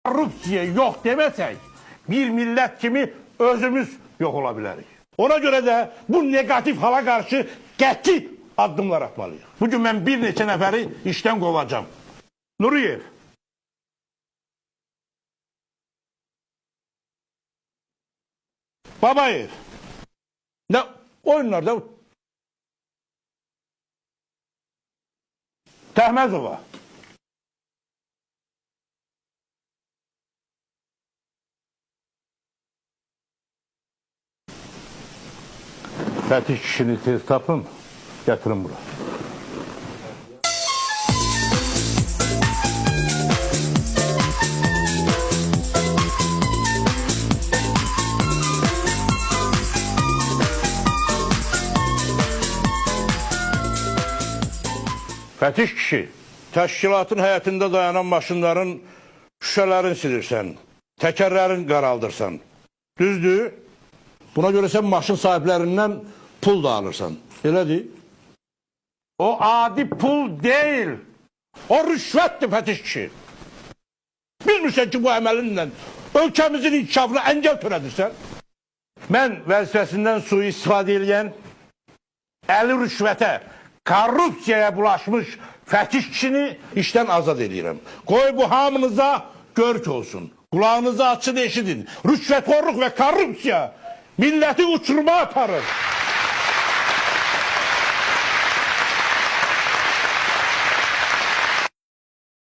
korrupsiya yok demesek bir millet kimi özümüz yok olabiliriz. Ona göre de bu negatif hala karşı qəti addımlar atmalıyız. Bugün ben bir neçə nəfəri işten kovacağım. Nuriyev. Babayev. Ne oyunlarda? Tehmezova. Fetih kişini tez tapın, getirin buraya. Fetih kişi, təşkilatın həyətində dayanan maşınların şüşələrini silirsən, təkərlərini qaraldırsan. Düzdür? Buna göre sen maşın sahiplərindən pul da alırsan. Elədir? O adi pul değil. O rüşvətdir Fetih kişi. Bilmirsən ki bu əməlinlə ölkəmizin inkişafına əngəl törədirsən. Mən vəzifəsindən sui-istifadə edən, əli rüşvətə, korrupsiyaya bulaşmış Fetih kişini işten azad edirəm. Qoy bu hamınıza görk olsun. Kulağınızı açın eşidin. Rüşvetxorluq ve korrupsiya milleti uçuruma aparır.